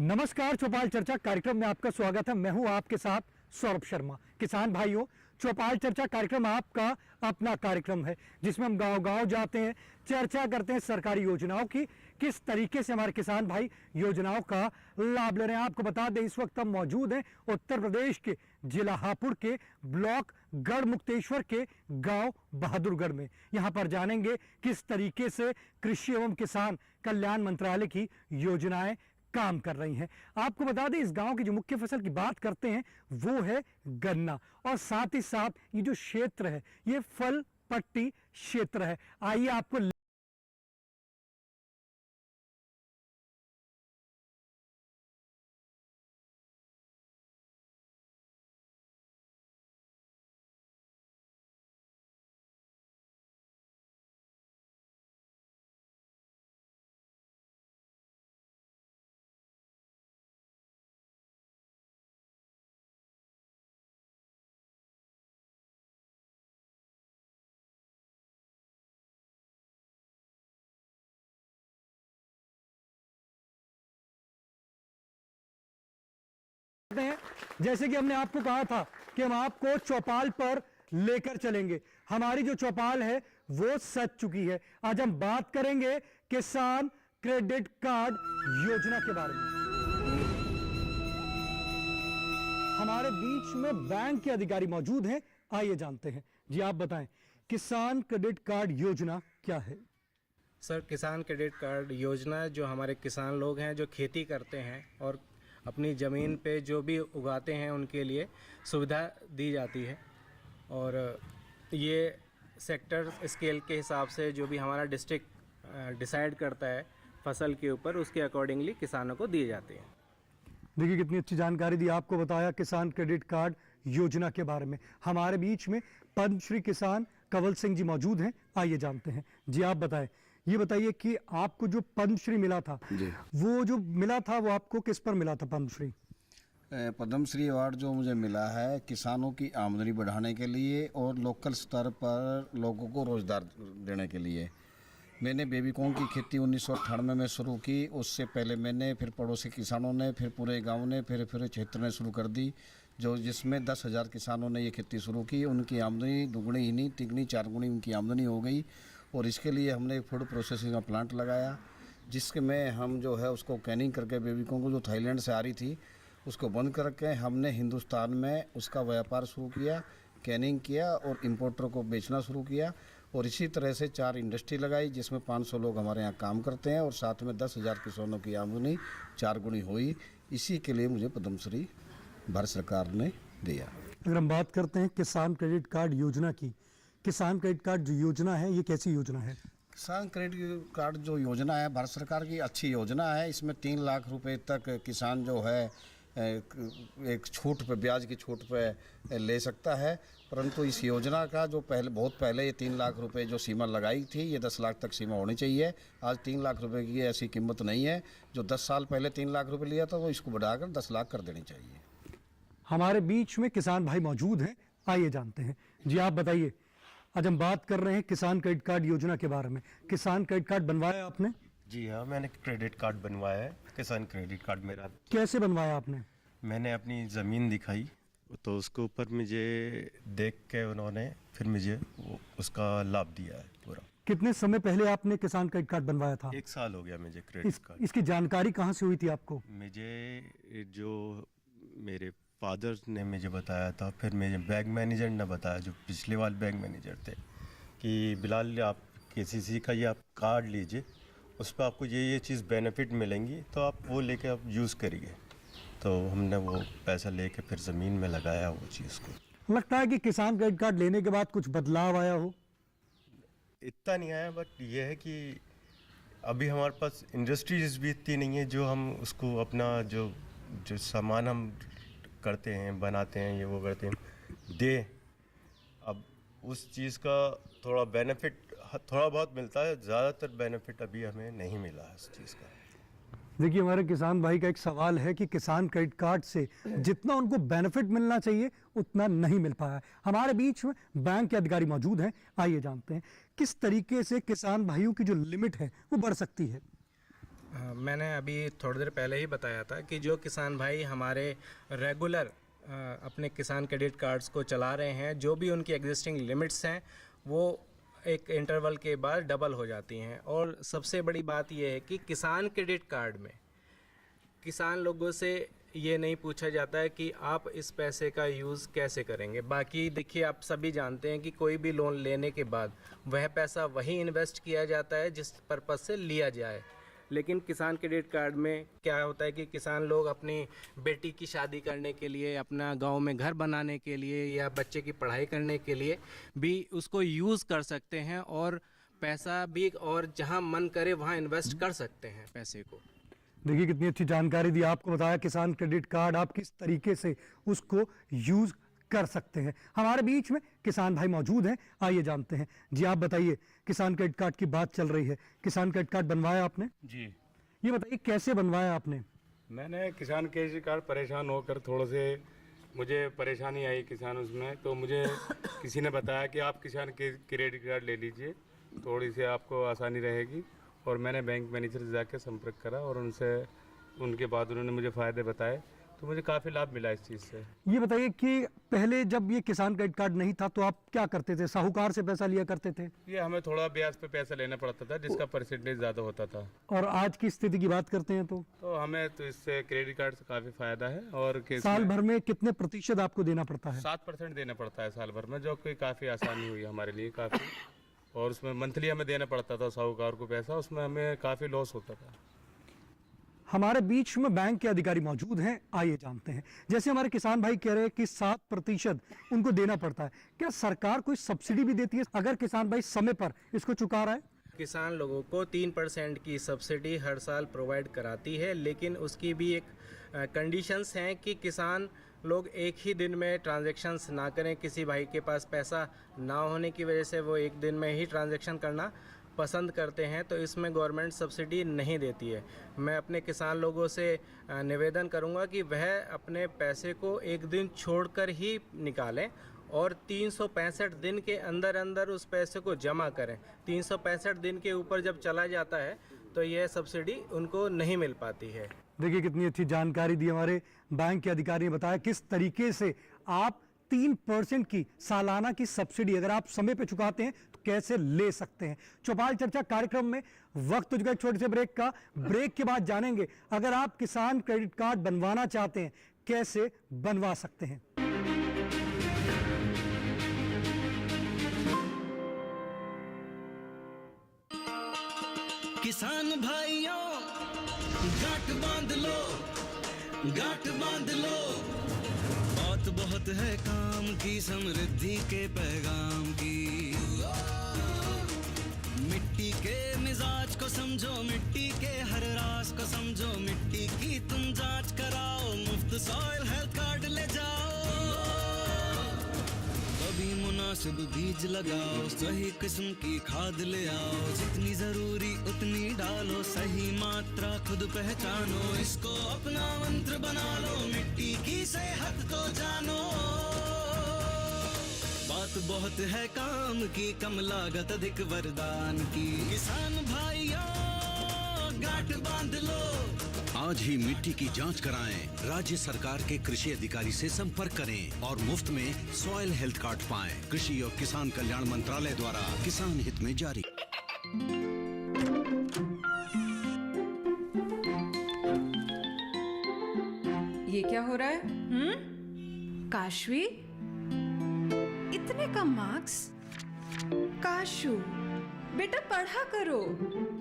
नमस्कार, चौपाल चर्चा कार्यक्रम में आपका स्वागत है। मैं हूं आपके साथ सौरभ शर्मा। किसान भाइयों, चौपाल चर्चा कार्यक्रम आपका अपना कार्यक्रम है जिसमें हम गांव-गांव जाते हैं, चर्चा करते हैं सरकारी योजनाओं की, किस तरीके से हमारे किसान भाई योजनाओं का लाभ ले रहे हैं। आपको बता दें, इस वक्त हम मौजूद हैं उत्तर प्रदेश के जिला हापुड़ के ब्लॉक गढ़मुक्तेश्वर के गांव बहादुरगढ़ में। यहां पर जानेंगे किस तरीके से कृषि एवं किसान कल्याण मंत्रालय की योजनाएं काम कर रही हैं। आपको बता दें, इस गांव की जो मुख्य फसल की बात करते हैं वो है गन्ना, और साथ ही साथ ये जो क्षेत्र है ये फल पट्टी क्षेत्र है। आइए आपको हैं, जैसे कि हमने आपको कहा था कि हम आपको चौपाल पर लेकर चलेंगे। हमारी जो चौपाल है वो सज चुकी है। आज हम बात करेंगे किसान क्रेडिट कार्ड योजना के बारे में। हमारे बीच में बैंक के अधिकारी मौजूद हैं, आइए जानते हैं। जी आप बताएं, किसान क्रेडिट कार्ड योजना क्या है? सर, किसान क्रेडिट कार्ड योजना जो हमारे किसान लोग हैं जो खेती करते हैं और अपनी ज़मीन पे जो भी उगाते हैं उनके लिए सुविधा दी जाती है, और ये सेक्टर स्केल के हिसाब से जो भी हमारा डिस्ट्रिक्ट डिसाइड करता है फसल के ऊपर, उसके अकॉर्डिंगली किसानों को दिए जाते हैं। देखिए कितनी अच्छी जानकारी दी, आपको बताया किसान क्रेडिट कार्ड योजना के बारे में। हमारे बीच में पद्मश्री किसान कंवल सिंह जी मौजूद हैं, आइए जानते हैं। जी आप बताएं, ये बताइए कि आपको जो पद्मश्री मिला था वो जो मिला था वो आपको किस पर मिला था? पद्मश्री अवार्ड जो मुझे मिला है किसानों की आमदनी बढ़ाने के लिए और लोकल स्तर पर लोगों को रोजगार देने के लिए। मैंने बेबीकॉर्न की खेती 1998 में शुरू की। उससे पहले मैंने, फिर पड़ोसी किसानों ने, फिर पूरे गांव ने, फिर क्षेत्र ने शुरू कर दी, जो जिसमें 10,000 किसानों ने ये खेती शुरू की। उनकी आमदनी दुगनी ही नहीं, तिगनी चारगुनी उनकी आमदनी हो गई। और इसके लिए हमने एक फूड प्रोसेसिंग का प्लांट लगाया, जिसके में हम जो है उसको कैनिंग करके बेबीकॉर्न को जो थाईलैंड से आ रही थी उसको बंद करके हमने हिंदुस्तान में उसका व्यापार शुरू किया, कैनिंग किया और इम्पोर्टर को बेचना शुरू किया। और इसी तरह से 4 इंडस्ट्री लगाई जिसमें 500 लोग हमारे यहाँ काम करते हैं, और साथ में 10,000 किसानों की आमदनी 4 गुनी हुई। इसी के लिए मुझे पद्मश्री भारत सरकार ने दिया। अगर हम बात करते हैं किसान क्रेडिट कार्ड योजना की, किसान क्रेडिट कार्ड जो योजना है ये कैसी योजना है? किसान क्रेडिट कार्ड जो योजना है भारत सरकार की अच्छी योजना है। इसमें 3 लाख रुपए तक किसान जो है एक छूट पे, ब्याज की छूट पे ले सकता है। परंतु इस योजना का जो बहुत पहले ये 3 लाख रुपए जो सीमा लगाई थी, ये 10 लाख तक सीमा होनी चाहिए। आज 3 लाख रुपए की ऐसी कीमत नहीं है। जो 10 साल पहले 3 लाख रुपए लिया था वो इसको बढ़ाकर 10 लाख कर देनी चाहिए। हमारे बीच में किसान भाई मौजूद हैं, आइए जानते हैं। जी आप बताइए, आज हम बात कर रहे हैं किसान क्रेडिट कार्ड योजना के बारे में। किसान क्रेडिट कार्ड बनवाया आपने? जी हाँ, मैंने क्रेडिट कार्ड बनवाया है। किसान क्रेडिट कार्ड मेरा। कैसे बनवाया आपने? मैंने अपनी ज़मीन दिखाई तो उसके ऊपर मुझे देख के उन्होंने फिर मुझे उसका लाभ दिया है पूरा। कितने समय पहले आपने किसान क्रेडिट कार्ड बनवाया था? 1 साल हो गया मुझे क्रेडिट कार्ड। इसकी जानकारी कहाँ से हुई थी आपको? मुझे जो मेरे फादर ने मुझे बताया था, फिर मेरे बैंक मैनेजर ने बताया, जो पिछले वाले बैंक मैनेजर थे, कि बिलाल आप KCC का ये आप कार्ड लीजिए, उस पर आपको ये चीज़ बेनिफिट मिलेंगी, तो आप वो लेके आप यूज़ करिए। तो हमने वो पैसा लेके फिर ज़मीन में लगाया वो चीज़ को। लगता है कि किसान क्रेडिट कार्ड लेने के बाद कुछ बदलाव आया हो? इतना नहीं आया, बट ये है कि अभी हमारे पास इंडस्ट्रीज भी इतनी नहीं है जो हम उसको अपना जो सामान हम करते हैं, बनाते हैं, ये वो करते हैं, दे। अब उस चीज़ का थोड़ा बेनिफिट थोड़ा बहुत मिलता है, ज़्यादातर बेनिफिट अभी हमें नहीं मिला है इस चीज़ का। देखिए, हमारे किसान भाई का एक सवाल है कि किसान क्रेडिट कार्ड से जितना उनको बेनिफिट मिलना चाहिए उतना नहीं मिल पाया। हमारे बीच में बैंक के अधिकारी मौजूद हैं, आइए जानते हैं किस तरीके से किसान भाइयों की जो लिमिट है वो बढ़ सकती है। हाँ, मैंने अभी थोड़ी देर पहले ही बताया था कि जो किसान भाई हमारे रेगुलर अपने किसान क्रेडिट कार्ड्स को चला रहे हैं, जो भी उनकी एग्जिस्टिंग लिमिट्स हैं वो एक इंटरवल के बाद डबल हो जाती हैं। और सबसे बड़ी बात यह है कि किसान क्रेडिट कार्ड में किसान लोगों से ये नहीं पूछा जाता है कि आप इस पैसे का यूज़ कैसे करेंगे। बाकी देखिए, आप सभी जानते हैं कि कोई भी लोन लेने के बाद वह पैसा वही इन्वेस्ट किया जाता है जिस पर्पज़ से लिया जाए। लेकिन किसान क्रेडिट कार्ड में क्या होता है कि किसान लोग अपनी बेटी की शादी करने के लिए, अपना गांव में घर बनाने के लिए या बच्चे की पढ़ाई करने के लिए भी उसको यूज़ कर सकते हैं और पैसा भी और जहां मन करे वहां इन्वेस्ट कर सकते हैं पैसे को। देखिए कितनी अच्छी जानकारी दी, आपको बताया किसान क्रेडिट कार्ड आप किस तरीके से उसको यूज कर सकते हैं। हमारे बीच में किसान भाई मौजूद हैं, आइए जानते हैं। जी आप बताइए, किसान क्रेडिट कार्ड की बात चल रही है, किसान क्रेडिट कार्ड बनवाया आपने? जी, ये बताइए कैसे बनवाया आपने? मैंने किसान क्रेडिट कार्ड परेशान होकर थोड़े से मुझे परेशानी आई किसान उसमें, तो मुझे किसी ने बताया कि आप किसान क्रेडिट कार्ड ले लीजिए, थोड़ी सी आपको आसानी रहेगी। और मैंने बैंक मैनेजर से जाकर संपर्क करा और उनके बाद उन्होंने मुझे फ़ायदे बताए, तो मुझे काफ़ी लाभ मिला इस चीज़ से। ये बताइए कि पहले जब ये किसान क्रेडिट कार्ड नहीं था तो आप क्या करते थे? साहूकार से पैसा लिया करते थे? ये हमें थोड़ा ब्याज पे पैसा लेना पड़ता था जिसका परसेंटेज ज़्यादा होता था। और आज की स्थिति की बात करते हैं तो हमें तो इससे क्रेडिट कार्ड से काफ़ी फ़ायदा है। और साल भर में कितने प्रतिशत आपको देना पड़ता है? 7% देना पड़ता है साल भर में, जो कि काफ़ी आसानी हुई हमारे लिए काफ़ी। और उसमें मंथली हमें देना पड़ता था साहूकार को पैसा, उसमें हमें काफ़ी लॉस होता था। हमारे बीच में बैंक के अधिकारी मौजूद हैं, आइए जानते हैं। जैसे हमारे किसान भाई कह रहे हैं कि 7% उनको देना पड़ता है, क्या सरकार कोई सब्सिडी भी देती है अगर किसान भाई समय पर इसको चुका रहा है? किसान लोगों को 3% की सब्सिडी हर साल प्रोवाइड कराती है, लेकिन उसकी भी एक कंडीशंस हैं कि किसान लोग एक ही दिन में ट्रांजैक्शंस ना करें। किसी भाई के पास पैसा ना होने की वजह से वो एक दिन में ही ट्रांजैक्शन करना पसंद करते हैं, तो इसमें गवर्नमेंट सब्सिडी नहीं देती है। मैं अपने किसान लोगों से निवेदन करूंगा कि वह अपने पैसे को एक दिन छोड़कर ही निकालें और 365 दिन के अंदर अंदर उस पैसे को जमा करें। 365 दिन के ऊपर जब चला जाता है तो यह सब्सिडी उनको नहीं मिल पाती है। देखिए कितनी अच्छी जानकारी दी हमारे बैंक के अधिकारी ने बताया किस तरीके से आप 3% की सालाना की सब्सिडी अगर आप समय पे चुकाते हैं तो कैसे ले सकते हैं। चौपाल चर्चा कार्यक्रम में वक्त हो चुका है छोटे से ब्रेक का। ब्रेक के बाद जानेंगे अगर आप किसान क्रेडिट कार्ड बनवाना चाहते हैं कैसे बनवा सकते हैं। किसान भाइयों गांठ बांध लो, गांठ बांध लो, बात बहुत है काम की, समृद्धि के पैगाम की। मिट्टी के मिजाज को समझो, मिट्टी के हर राज को समझो, मिट्टी की तुम जांच कराओ, मुफ्त सॉइल हेल्थ कार्ड ले जाओ। कभी मुनासिब बीज लगाओ, सही किस्म की खाद ले आओ, जितनी जरूरी उतनी डालो, सही मात्रा खुद पहचानो, इसको अपना मंत्र बना लो, मिट्टी की सेहत को जानो। बात बहुत है काम की, कम लागत अधिक वरदान की। किसान भाइयों गांठ बांध लो, आज ही मिट्टी की जांच कराएं। राज्य सरकार के कृषि अधिकारी से संपर्क करें और मुफ्त में सॉइल हेल्थ कार्ड पाएं। कृषि और किसान कल्याण मंत्रालय द्वारा किसान हित में जारी। ये क्या हो रहा है? काशवी, इतने कम मार्क्स? काशू बेटा पढ़ा करो,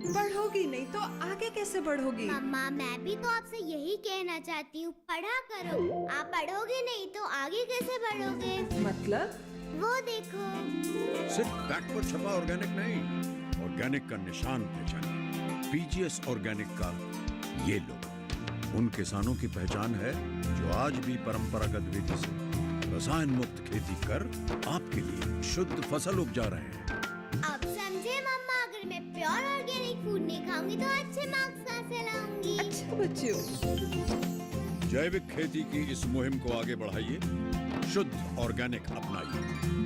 पढ़ोगी नहीं तो आगे कैसे बढ़ोगी? मम्मा मैं भी तो आपसे यही कहना चाहती हूँ, पढ़ा करो। आप पढ़ोगे नहीं तो आगे कैसे बढ़ोगे? मतलब? वो देखो, सिर्फ बैक पर छपा ऑर्गेनिक नहीं, ऑर्गेनिक का निशान पहचानिए। पीजीएस ऑर्गेनिक का ये लोग उन किसानों की पहचान है जो आज भी परंपरागत विधि से रसायन मुक्त खेती कर आपके लिए शुद्ध फसल उपजा रहे हैं। अब समझे मम्मा, अगर मैं प्योर ऑर्गेनिक फूड नहीं खाऊंगी तो अच्छे मार्क्स कहाँ से लाऊंगी? अच्छा बच्चों, जैविक खेती की इस मुहिम को आगे बढ़ाइए, शुद्ध ऑर्गेनिक अपनाइए।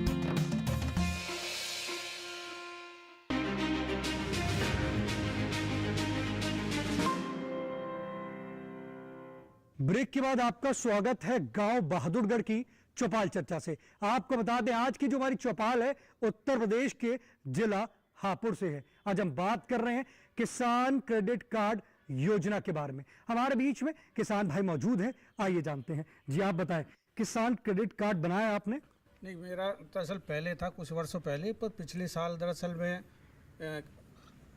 ब्रेक के बाद आपका स्वागत है गांव बहादुरगढ़ की चौपाल चर्चा से। आपको बता दें आज की जो हमारी चौपाल है उत्तर प्रदेश के जिला हापुड़ से है। आज हम बात कर रहे हैं किसान क्रेडिट कार्ड योजना के बारे में। हमारे बीच में किसान भाई मौजूद हैं, आइए जानते हैं। जी आप बताएं, किसान क्रेडिट कार्ड बनाया आपने? नहीं, मेरा दरअसल पहले था, कुछ वर्षों पहले, पर पिछले साल दरअसल मैं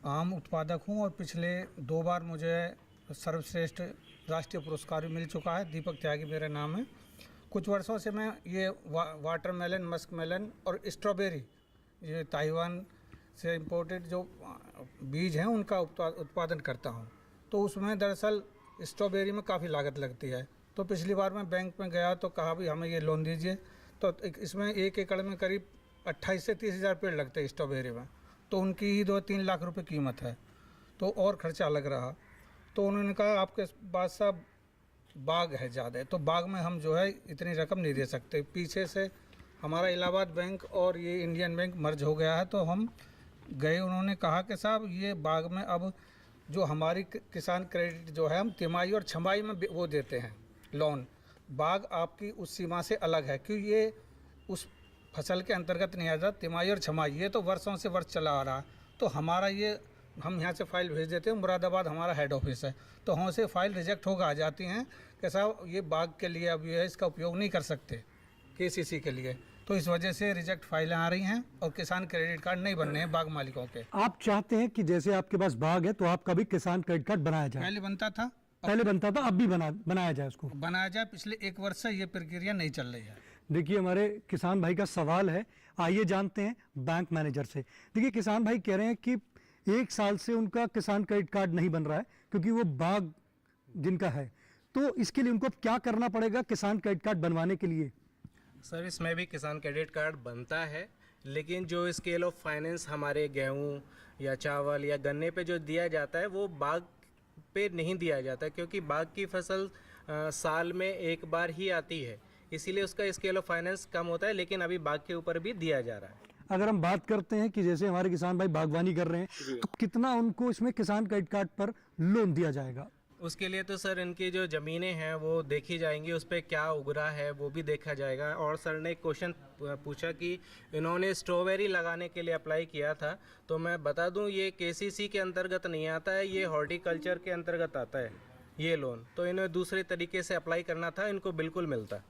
आम उत्पादक हूं और पिछले 2 बार मुझे सर्वश्रेष्ठ राष्ट्रीय पुरस्कार भी मिल चुका है। दीपक त्यागी मेरा नाम है। कुछ वर्षों से मैं ये वाटरमेलन, मस्क मेलन और स्ट्रॉबेरी, ये ताइवान से इंपोर्टेड जो बीज हैं उनका उत्पादन करता हूं। तो उसमें दरअसल स्ट्रॉबेरी में काफ़ी लागत लगती है। तो पिछली बार मैं बैंक में गया तो कहा भी हमें ये लोन दीजिए। तो इसमें 1 एकड़ में करीब 28 से 30 हज़ार पेड़ लगते हैं स्ट्रॉबेरी में। तो उनकी ही 2-3 लाख रुपए कीमत है, तो और ख़र्चा लग रहा। तो उन्होंने कहा आपके पास साहब बाग है ज़्यादा, तो बाग में हम जो है इतनी रकम नहीं दे सकते। पीछे से हमारा इलाहाबाद बैंक और ये इंडियन बैंक मर्ज हो गया है। तो हम गए, उन्होंने कहा कि साहब ये बाग में अब जो हमारी किसान क्रेडिट जो है हम तिमाही और छमाही में वो देते हैं लोन। बाग आपकी उस सीमा से अलग है, क्योंकि ये उस फसल के अंतर्गत नहीं आ जाता। तिमाही और छमाही ये तो वर्षों से वर्ष चला आ रहा है। तो हमारा ये हम यहाँ से फ़ाइल भेज देते हैं, मुरादाबाद हमारा हेड ऑफिस है, तो वहाँ से फ़ाइल रिजेक्ट होकर आ जाती हैं कि साहब ये बाग के लिए अब ये इसका उपयोग नहीं कर सकते KCC के लिए। तो इस वजह से रिजेक्ट फाइलें आ रही हैं और किसान क्रेडिट कार्ड नहीं बनने हैं बाग मालिकों के। आप चाहते हैं कि जैसे आपके पास बाग है तो आपका भी किसान क्रेडिट कार्ड बनाया जाए? पहले बनता था, अब भी बनाया जाए, उसको बनाया जाए। पिछले 1 वर्ष से ये प्रक्रिया नहीं चल रही है। देखिए हमारे किसान भाई का सवाल है, आइए जानते हैं बैंक मैनेजर से। देखिए किसान भाई कह रहे हैं कि 1 साल से उनका किसान क्रेडिट कार्ड नहीं बन रहा है क्योंकि वो बाग जिनका है, तो इसके लिए उनको क्या करना पड़ेगा किसान क्रेडिट कार्ड बनवाने के लिए? सर इसमें भी किसान क्रेडिट कार्ड बनता है, लेकिन जो स्केल ऑफ फाइनेंस हमारे गेहूं या चावल या गन्ने पे जो दिया जाता है वो बाग पे नहीं दिया जाता, क्योंकि बाग की फसल साल में 1 बार ही आती है, इसीलिए उसका स्केल ऑफ फाइनेंस कम होता है। लेकिन अभी बाग के ऊपर भी दिया जा रहा है। अगर हम बात करते हैं कि जैसे हमारे किसान भाई बागवानी कर रहे हैं तो कितना उनको इसमें किसान क्रेडिट कार्ड पर लोन दिया जाएगा? उसके लिए तो सर इनकी जो ज़मीनें हैं वो देखी जाएंगी, उस पर क्या उग रहा है वो भी देखा जाएगा। और सर ने एक क्वेश्चन पूछा कि इन्होंने स्ट्रॉबेरी लगाने के लिए अप्लाई किया था, तो मैं बता दूं ये KCC के अंतर्गत नहीं आता है, ये हॉर्टिकल्चर के अंतर्गत आता है ये लोन। तो इन्हें दूसरे तरीके से अप्लाई करना था, इनको बिल्कुल मिलता।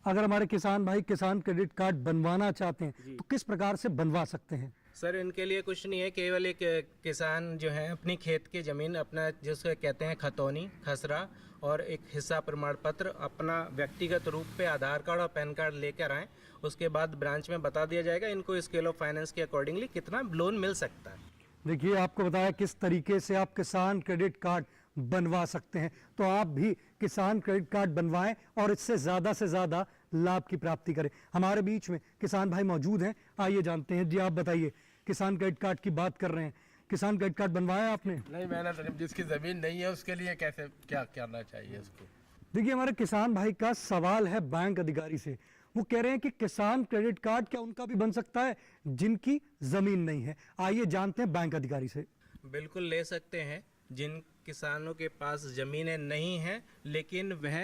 अगर हमारे किसान भाई किसान क्रेडिट कार्ड बनवाना चाहते हैं तो किस प्रकार से बनवा सकते हैं? सर इनके लिए कुछ नहीं है, केवल एक किसान जो है अपनी खेत की ज़मीन, अपना जिसको कहते हैं खतौनी, खसरा और एक हिस्सा प्रमाण पत्र अपना व्यक्तिगत रूप पे आधार कार्ड और पैन कार्ड लेकर आएँ। उसके बाद ब्रांच में बता दिया जाएगा इनको स्केल ऑफ फाइनेंस के अकॉर्डिंगली कितना लोन मिल सकता है। देखिए आपको बताया किस तरीके से आप किसान क्रेडिट कार्ड बनवा सकते हैं, तो आप भी किसान क्रेडिट कार्ड बनवाएं और इससे ज़्यादा से ज़्यादा लाभ की प्राप्ति करें। हमारे बीच में किसान भाई मौजूद हैं, आइए जानते हैं। जी आप बताइए, किसान क्रेडिट कार्ड की बात कर रहे हैं, किसान क्रेडिट कार्ड बनवाया आपने? नहीं, मैंने तो जिसकी ज़मीन नहीं है उसके लिए कैसे क्या करना चाहिए उसको? देखिए हमारे किसान भाई का सवाल है बैंक अधिकारी से। वो कह रहे हैं कि किसान क्रेडिट कार्ड क्या उनका भी बन सकता है जिनकी ज़मीन नहीं है? आइए जानते हैं बैंक अधिकारी से। बिल्कुल ले सकते हैं। जिन किसानों के पास ज़मीनें नहीं हैं लेकिन वह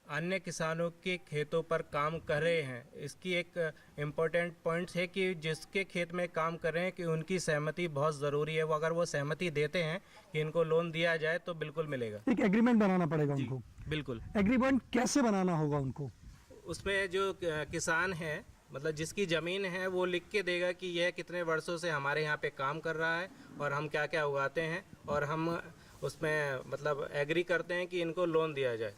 अन्य किसानों के खेतों पर काम कर रहे हैं, इसकी एक इम्पोर्टेंट पॉइंट है कि जिसके खेत में काम कर रहे हैं कि उनकी सहमति बहुत ज़रूरी है। वो अगर वो सहमति देते हैं कि इनको लोन दिया जाए तो बिल्कुल मिलेगा। एक एग्रीमेंट बनाना पड़ेगा उनको? बिल्कुल। एग्रीमेंट कैसे बनाना होगा उनको? उसमें जो किसान है, मतलब जिसकी ज़मीन है, वो लिख के देगा कि यह कितने वर्षों से हमारे यहाँ पे काम कर रहा है और हम क्या क्या उगाते हैं, और हम उसमें मतलब एग्री करते हैं कि इनको लोन दिया जाए।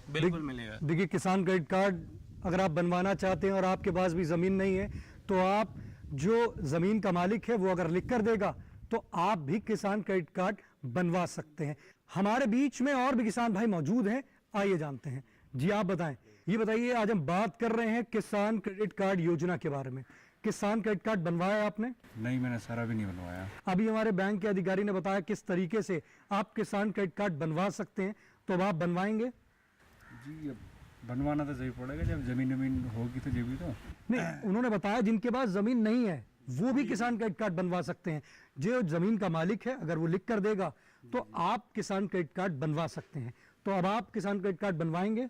बिल्कुल मिलेगा। देखिए किसान क्रेडिट कार्ड अगर आप बनवाना चाहते हैं और आपके पास भी ज़मीन नहीं है तो आप जो ज़मीन का मालिक है वो अगर लिख कर देगा तो आप भी किसान क्रेडिट कार्ड बनवा सकते हैं। हमारे बीच में और भी किसान भाई मौजूद हैं, आइए जानते हैं। जी आप बताएं, ये बताइए, आज हम बात कर रहे हैं किसान क्रेडिट कार्ड योजना के बारे में। किसान क्रेडिट कार्ड बनवाया आपने? नहीं, मैंने सारा भी नहीं बनवाया। अभी हमारे बैंक के अधिकारी ने बताया किस तरीके से आप किसान क्रेडिट कार्ड बनवा सकते हैं, तो अब आप बनवाएंगे? जी अब बनवाना तो जरूर पड़ेगा, जब जमीन होगी तो जब भी तो। नहीं, उन्होंने बताया जिनके पास जमीन नहीं है वो भी किसान क्रेडिट कार्ड बनवा सकते हैं। जो जमीन का मालिक है अगर वो लिख कर देगा तो आप किसान क्रेडिट कार्ड बनवा सकते हैं। तो अब आप किसान क्रेडिट कार्ड बनवाएंगे?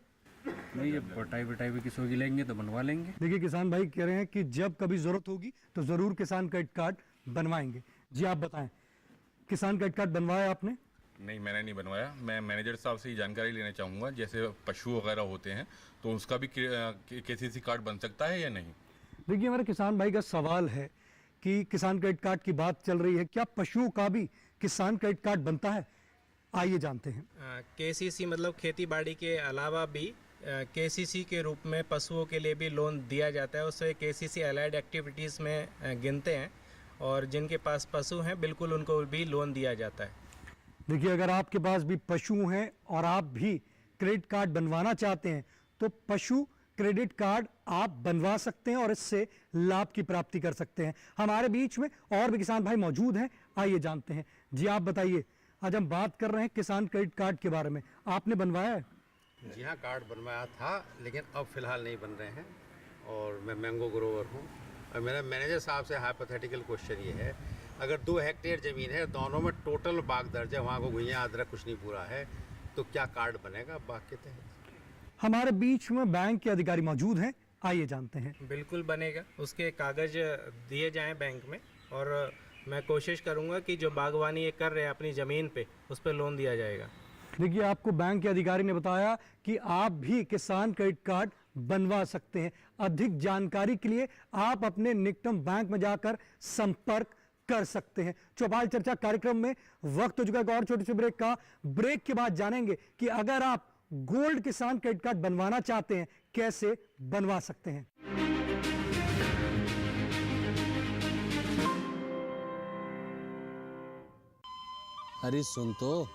नहीं, ये बटाई बटाई भी किसी की लेंगे तो बनवा लेंगे। देखिए किसान भाई कह रहे हैं कि जब कभी ज़रूरत होगी तो ज़रूर किसान क्रेडिट कार्ड बनवाएंगे। जी आप बताएं, किसान क्रेडिट कार्ड बनवाया आपने? नहीं, मैंने नहीं बनवाया। मैं मैनेजर साहब से ही जानकारी लेना चाहूँगा, जैसे पशु वगैरह होते हैं तो उसका भी केसीसी कार्ड बन सकता है या नहीं? देखिए हमारे किसान भाई का सवाल है कि किसान क्रेडिट कार्ड की बात चल रही है, क्या पशुओं का भी किसान क्रेडिट कार्ड बनता है? आइए जानते हैं। केसीसी मतलब खेती बाड़ी के अलावा भी केसीसी के रूप में पशुओं के लिए भी लोन दिया जाता है। उससे केसीसी अलाइड एक्टिविटीज़ में गिनते हैं और जिनके पास पशु हैं बिल्कुल उनको भी लोन दिया जाता है। देखिए अगर आपके पास भी पशु हैं और आप भी क्रेडिट कार्ड बनवाना चाहते हैं तो पशु क्रेडिट कार्ड आप बनवा सकते हैं और इससे लाभ की प्राप्ति कर सकते हैं। हमारे बीच में और भी किसान भाई मौजूद हैं, आइए जानते हैं। जी आप बताइए, आज हम बात कर रहे हैं किसान क्रेडिट कार्ड के बारे में, आपने बनवाया है? जी हाँ, कार्ड बनवाया था लेकिन अब फ़िलहाल नहीं बन रहे हैं और मैं मैंगो ग्रोवर हूँ। और मेरा मैनेजर साहब से हाइपोथेटिकल क्वेश्चन ये है, अगर 2 हेक्टेयर ज़मीन है, दोनों में टोटल बाग दर्ज है, वहाँ को घुइयाँ अदरक कुछ नहीं पूरा है, तो क्या कार्ड बनेगा बाग के तहत? हमारे बीच में बैंक के अधिकारी मौजूद हैं, आइए जानते हैं। बिल्कुल बनेगा, उसके कागज़ दिए जाएं बैंक में और मैं कोशिश करूंगा कि जो बागवानी ये कर रहे हैं अपनी ज़मीन पे उस पर लोन दिया जाएगा। देखिए आपको बैंक के अधिकारी ने बताया कि आप भी किसान क्रेडिट कार्ड बनवा सकते हैं। अधिक जानकारी के लिए आप अपने निकटतम बैंक में जाकर संपर्क कर सकते हैं। चौपाल चर्चा कार्यक्रम में वक्त हो चुका है और छोटे से ब्रेक का। ब्रेक के बाद जानेंगे कि अगर आप गोल्ड किसान क्रेडिट कार्ड बनवाना चाहते हैं कैसे बनवा सकते हैं। अरे सुन तो।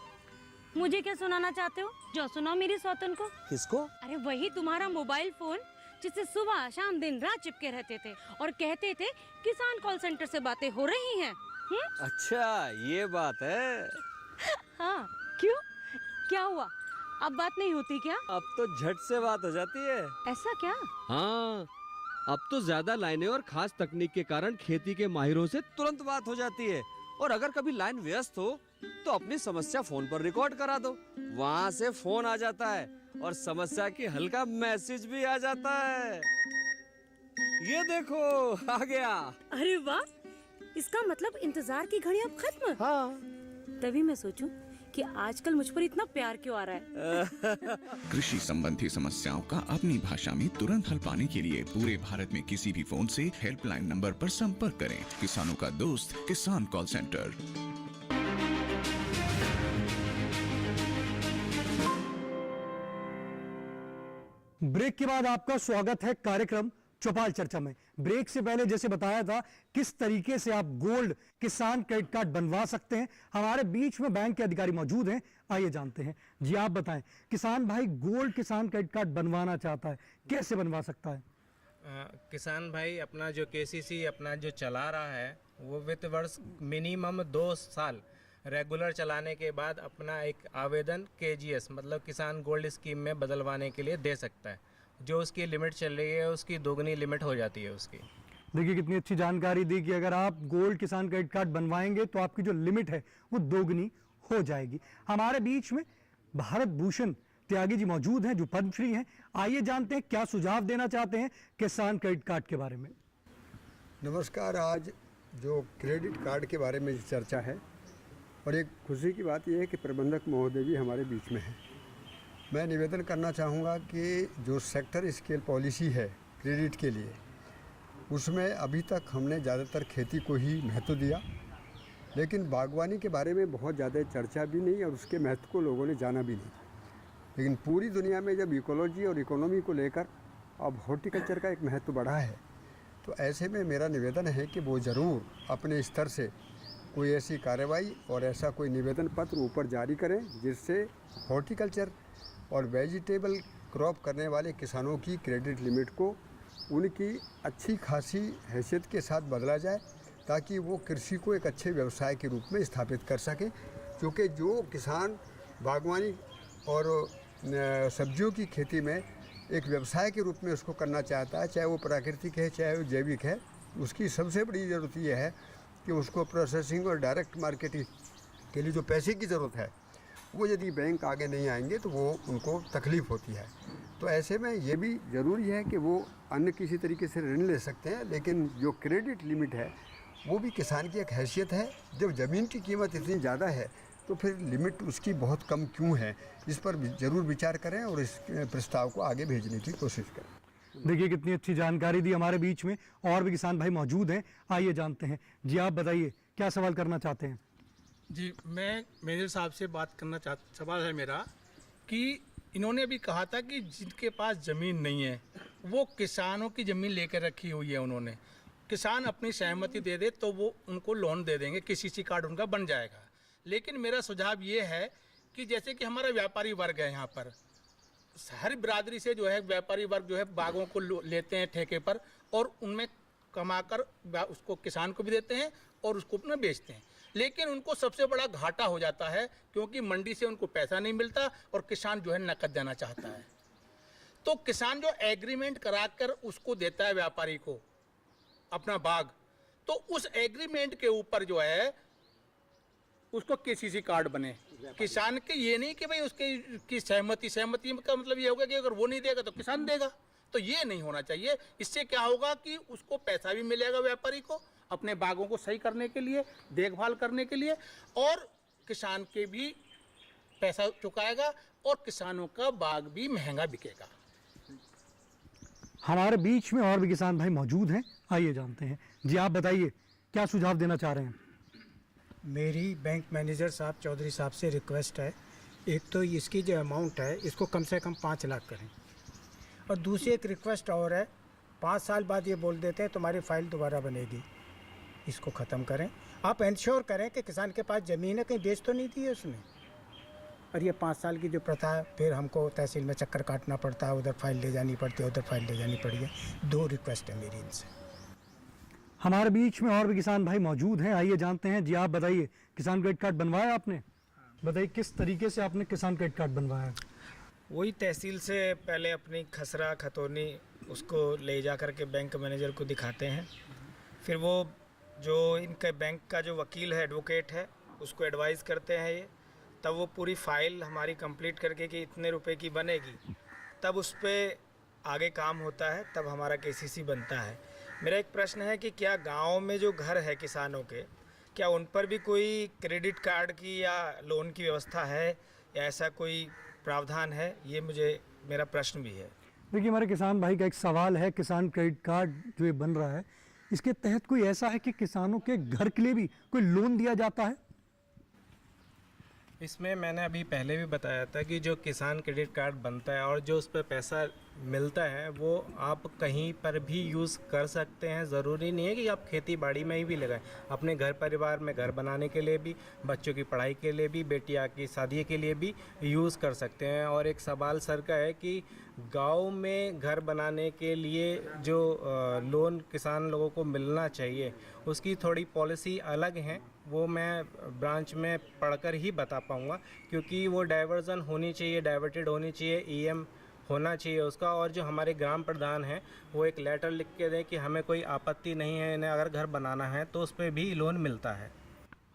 मुझे क्या सुनाना चाहते हो? जो सुनाओ मेरी सौतन को। किसको? अरे वही तुम्हारा मोबाइल फोन जिससे सुबह शाम दिन रात चिपके रहते थे और कहते थे किसान कॉल सेंटर से बातें हो रही हैं। अच्छा ये बात है। हाँ क्यों, क्या हुआ? अब बात नहीं होती क्या? अब तो झट से बात हो जाती है। ऐसा क्या? हाँ, अब तो ज्यादा लाइनें और खास तकनीक के कारण खेती के माहिरों से तुरंत बात हो जाती है। और अगर कभी लाइन व्यस्त हो तो अपनी समस्या फोन पर रिकॉर्ड करा दो, वहाँ से फोन आ जाता है और समस्या की हल का मैसेज भी आ जाता है। ये देखो आ गया। अरे वाह, इसका मतलब इंतजार की घड़ी अब खत्म। हाँ। तभी मैं सोचूं कि आजकल मुझ पर इतना प्यार क्यों आ रहा है। कृषि संबंधी समस्याओं का अपनी भाषा में तुरंत हल पाने के लिए पूरे भारत में किसी भी फोन से हेल्पलाइन नंबर पर संपर्क करें। किसानों का दोस्त किसान कॉल सेंटर। ब्रेक के बाद आपका स्वागत है कार्यक्रम चौपाल चर्चा में। ब्रेक से पहले जैसे बताया था किस तरीके से आप गोल्ड किसान क्रेडिट कार्ड बनवा सकते हैं। हमारे बीच में बैंक के अधिकारी मौजूद हैं, आइए जानते हैं। जी आप बताएं, किसान भाई गोल्ड किसान क्रेडिट कार्ड बनवाना चाहता है, कैसे बनवा सकता है? किसान भाई अपना जो केसीसी अपना जो चला रहा है वो वित्त वर्ष मिनिमम 2 साल रेगुलर चलाने के बाद अपना एक आवेदन केजीएस मतलब किसान गोल्ड स्कीम में बदलवाने के लिए दे सकता है। जो उसकी लिमिट चल रही है उसकी दोगुनी लिमिट हो जाती है उसकी। देखिए कितनी अच्छी जानकारी दी कि अगर आप गोल्ड किसान क्रेडिट कार्ड बनवाएंगे तो आपकी जो लिमिट है वो दोगुनी हो जाएगी। हमारे बीच में भारत भूषण त्यागी जी मौजूद हैं जो पद्मश्री हैं। आइए जानते हैं क्या सुझाव देना चाहते हैं किसान क्रेडिट कार्ड के बारे में। नमस्कार। आज जो क्रेडिट कार्ड के बारे में चर्चा है और एक खुशी की बात यह है कि प्रबंधक महोदय भी हमारे बीच में हैं। मैं निवेदन करना चाहूँगा कि जो सेक्टर स्केल पॉलिसी है क्रेडिट के लिए, उसमें अभी तक हमने ज़्यादातर खेती को ही महत्व दिया, लेकिन बागवानी के बारे में बहुत ज़्यादा चर्चा भी नहीं और उसके महत्व को लोगों ने जाना भी नहीं। लेकिन पूरी दुनिया में जब इकोलॉजी और इकोनॉमी को लेकर अब हॉर्टिकल्चर का एक महत्व बढ़ा है, तो ऐसे में मेरा निवेदन है कि वो ज़रूर अपने स्तर से कोई ऐसी कार्रवाई और ऐसा कोई निवेदन पत्र ऊपर जारी करें जिससे हॉर्टिकल्चर और वेजिटेबल क्रॉप करने वाले किसानों की क्रेडिट लिमिट को उनकी अच्छी खासी हैसियत के साथ बदला जाए, ताकि वो कृषि को एक अच्छे व्यवसाय के रूप में स्थापित कर सकें। क्योंकि जो किसान बागवानी और सब्जियों की खेती में एक व्यवसाय के रूप में उसको करना चाहता है, चाहे वो प्राकृतिक है चाहे वो जैविक है, उसकी सबसे बड़ी ज़रूरत ये है कि उसको प्रोसेसिंग और डायरेक्ट मार्केटिंग के लिए जो पैसे की ज़रूरत है वो यदि बैंक आगे नहीं आएंगे तो वो उनको तकलीफ़ होती है। तो ऐसे में ये भी ज़रूरी है कि वो अन्य किसी तरीके से ऋण ले सकते हैं, लेकिन जो क्रेडिट लिमिट है वो भी किसान की एक हैसियत है। जब ज़मीन की कीमत इतनी ज़्यादा है तो फिर लिमिट उसकी बहुत कम क्यों है, इस पर ज़रूर विचार करें और इस प्रस्ताव को आगे भेजने की कोशिश करें। देखिए कितनी अच्छी जानकारी दी हमारे बीच में, और भी किसान भाई मौजूद हैं, आइए जानते हैं। जी आप बताइए क्या सवाल करना चाहते हैं? जी, मैं मैनेजर साहब से बात करना सवाल है मेरा कि इन्होंने अभी कहा था कि जिनके पास ज़मीन नहीं है वो किसानों की ज़मीन लेकर रखी हुई है, उन्होंने किसान अपनी सहमति दे दे तो वो उनको लोन दे देंगे, KCC कार्ड उनका बन जाएगा। लेकिन मेरा सुझाव ये है कि जैसे कि हमारा व्यापारी वर्ग है, यहाँ पर हर बिरादरी से जो है व्यापारी वर्ग जो है बागों को लेते हैं ठेके पर और उनमें कमाकर उसको किसान को भी देते हैं और उसको अपना बेचते हैं। लेकिन उनको सबसे बड़ा घाटा हो जाता है क्योंकि मंडी से उनको पैसा नहीं मिलता और किसान जो है नकद देना चाहता है। तो किसान जो एग्रीमेंट कराकर उसको देता है व्यापारी को अपना बाग, तो उस एग्रीमेंट के ऊपर जो है उसको KCC कार्ड बने। किसान के ये नहीं कि भाई उसके की सहमति का मतलब ये होगा कि अगर वो नहीं देगा तो किसान देगा, तो ये नहीं होना चाहिए। इससे क्या होगा कि उसको पैसा भी मिलेगा व्यापारी को अपने बागों को सही करने के लिए, देखभाल करने के लिए, और किसान के भी पैसा चुकाएगा और किसानों का बाग भी महंगा बिकेगा। हमारे बीच में और भी किसान भाई मौजूद हैं, आइए जानते हैं। जी आप बताइए क्या सुझाव देना चाह रहे हैं? मेरी बैंक मैनेजर साहब चौधरी साहब से रिक्वेस्ट है, एक तो इसकी जो अमाउंट है इसको कम से कम 5 लाख करें, और दूसरी एक रिक्वेस्ट और है, 5 साल बाद ये बोल देते हैं तुम्हारी फाइल दोबारा बनेगी, इसको ख़त्म करें। आप इंश्योर करें कि किसान के पास ज़मीन है, कहीं बेच तो नहीं दी है उसने। और ये 5 साल की जो प्रथा है, फिर हमको तहसील में चक्कर काटना पड़ता है, उधर फाइल ले जानी पड़ती है, उधर फाइल ले जानी पड़ी है। 2 रिक्वेस्ट है मेरी इनसे। हमारे बीच में और भी किसान भाई मौजूद हैं, आइए जानते हैं। जी आप बताइए किसान क्रेडिट कार्ड बनवाया आपने? बताइए किस तरीके से आपने किसान क्रेडिट कार्ड बनवाया? वही तहसील से पहले अपनी खसरा खतौनी उसको ले जा कर के बैंक मैनेजर को दिखाते हैं, फिर वो जो इनके बैंक का जो वकील है, एडवोकेट है, उसको एडवाइस करते हैं ये, तब वो पूरी फाइल हमारी कंप्लीट करके कि इतने रुपए की बनेगी, तब उस पर आगे काम होता है, तब हमारा KCC बनता है। मेरा एक प्रश्न है कि क्या गांव में जो घर है किसानों के, क्या उन पर भी कोई क्रेडिट कार्ड की या लोन की व्यवस्था है, या ऐसा कोई प्रावधान है? ये मेरा प्रश्न भी है। देखिए हमारे किसान भाई का एक सवाल है, किसान क्रेडिट कार्ड जो ये बन रहा है इसके तहत कोई ऐसा है कि किसानों के घर के लिए भी कोई लोन दिया जाता है? इसमें मैंने अभी पहले भी बताया था कि जो किसान क्रेडिट कार्ड बनता है और जो उस पर पैसा मिलता है वो आप कहीं पर भी यूज़ कर सकते हैं। ज़रूरी नहीं है कि आप खेती बाड़ी में ही भी लगाएं, अपने घर परिवार में घर बनाने के लिए भी, बच्चों की पढ़ाई के लिए भी, बेटिया की शादी के लिए भी यूज़ कर सकते हैं। और एक सवाल सर का है कि गांव में घर बनाने के लिए जो लोन किसान लोगों को मिलना चाहिए उसकी थोड़ी पॉलिसी अलग है, वो मैं ब्रांच में पढ़कर ही बता पाऊँगा, क्योंकि वो डाइवर्जन होनी चाहिए, डाइवर्टेड होनी चाहिए, EM होना चाहिए उसका। और जो हमारे ग्राम प्रधान हैं वो एक लेटर लिख के दें कि हमें कोई आपत्ति नहीं है, इन्हें अगर घर बनाना है तो उस पर भी लोन मिलता है।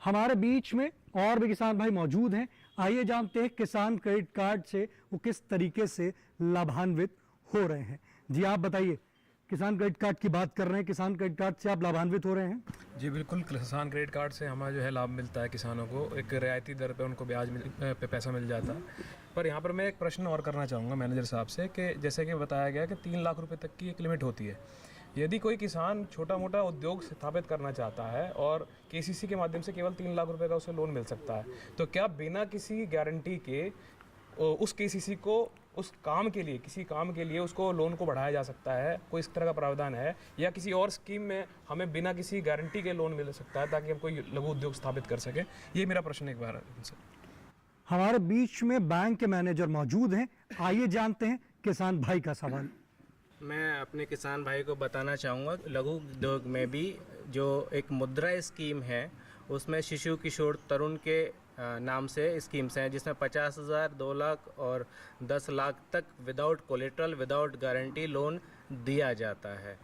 हमारे बीच में और भी किसान भाई मौजूद हैं, आइए जानते हैं किसान क्रेडिट कार्ड से वो किस तरीके से लाभान्वित हो रहे हैं। जी आप बताइए, किसान क्रेडिट कार्ड की बात कर रहे हैं, किसान क्रेडिट कार्ड से आप लाभान्वित हो रहे हैं? जी बिल्कुल, किसान क्रेडिट कार्ड से हमारा जो है लाभ मिलता है किसानों को, एक रियायती दर पे उनको ब्याज पे पैसा मिल जाता है। पर यहाँ पर मैं एक प्रश्न और करना चाहूँगा मैनेजर साहब से कि जैसे कि बताया गया कि 3 लाख रुपए तक की एक लिमिट होती है। यदि कोई किसान छोटा मोटा उद्योग स्थापित करना चाहता है और KCC के माध्यम से केवल 3 लाख रुपए का उसे लोन मिल सकता है, तो क्या बिना किसी गारंटी के उस KCC को उस काम के लिए, किसी काम के लिए उसको लोन को बढ़ाया जा सकता है? कोई इस तरह का प्रावधान है, या किसी और स्कीम में हमें बिना किसी गारंटी के लोन मिल सकता है ताकि हम कोई लघु उद्योग स्थापित कर सके? ये मेरा प्रश्न एक बार इनसे। हमारे बीच में बैंक के मैनेजर मौजूद हैं, आइए जानते हैं किसान भाई का सवाल। मैं अपने किसान भाई को बताना चाहूँगा, लघु उद्योग में भी जो एक मुद्रा स्कीम है उसमें शिशु किशोर तरुण के नाम से स्कीम्स हैं, जिसमें 50,000, 2 लाख और 10 लाख तक without collateral, without guarantee loan दिया जाता है।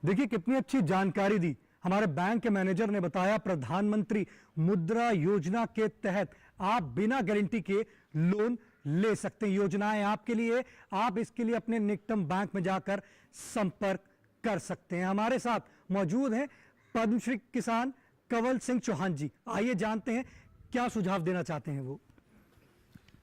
देखिए कितनी अच्छी जानकारी दी हमारे बैंक के मैनेजर ने। बताया प्रधानमंत्री मुद्रा योजना के तहत आप बिना गारंटी के लोन ले सकते हैं। योजनाएं आपके लिए, आप इसके लिए अपने निकटतम बैंक में जाकर संपर्क कर सकते हैं। हमारे साथ मौजूद हैं पद्मश्री किसान कंवल सिंह चौहान जी। आइए जानते हैं क्या सुझाव देना चाहते हैं वो।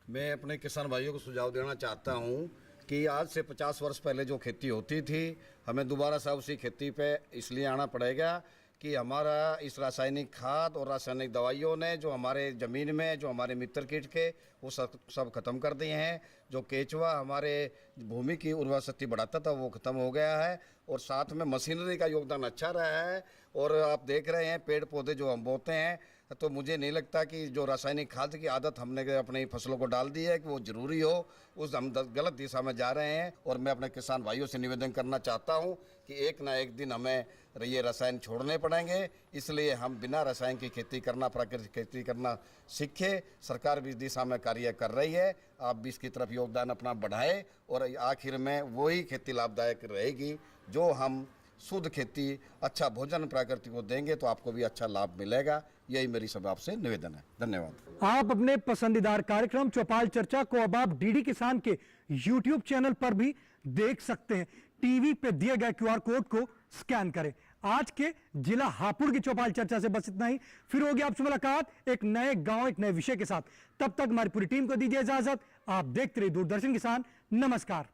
मैं अपने किसान भाइयों को सुझाव देना चाहता हूं कि आज से 50 वर्ष पहले जो खेती होती थी, हमें दोबारा से उसी खेती पे इसलिए आना पड़ेगा कि हमारा इस रासायनिक खाद और रासायनिक दवाइयों ने जो हमारे ज़मीन में जो हमारे मित्र कीट के वो सब खत्म कर दिए हैं। जो केचुआ हमारे भूमि की उर्वरा शक्ति बढ़ाता था वो खत्म हो गया है, और साथ में मशीनरी का योगदान अच्छा रहा है। और आप देख रहे हैं पेड़ पौधे जो हम बोते हैं, तो मुझे नहीं लगता कि जो रासायनिक खाद की आदत हमने अपनी फसलों को डाल दी है कि वो ज़रूरी हो, उस हम गलत दिशा में जा रहे हैं। और मैं अपने किसान भाइयों से निवेदन करना चाहता हूं कि एक ना एक दिन हमें ये रसायन छोड़ने पड़ेंगे, इसलिए हम बिना रसायन की खेती करना, प्राकृतिक खेती करना सीखें। सरकार भी इस दिशा में कार्य कर रही है, आप भी इसकी तरफ योगदान अपना बढ़ाएं, और आखिर में वही खेती लाभदायक रहेगी जो हम शुद्ध खेती, अच्छा भोजन प्रकृति को देंगे तो आपको भी अच्छा लाभ मिलेगा। यही मेरी सब आपसे निवेदन है। धन्यवाद। आप अपने पसंदीदार कार्यक्रम चौपाल चर्चा को अब आप डीडी किसान के यूट्यूब चैनल पर भी देख सकते हैं। टीवी पे दिए गए QR कोड को स्कैन करें। आज के जिला हापुड़ की चौपाल चर्चा से बस इतना ही। फिर होगी आपसे मुलाकात एक नए गांव, एक नए विषय के साथ। तब तक हमारी पूरी टीम को दीजिए इजाजत। आप देखते रहिए दूरदर्शन किसान। नमस्कार।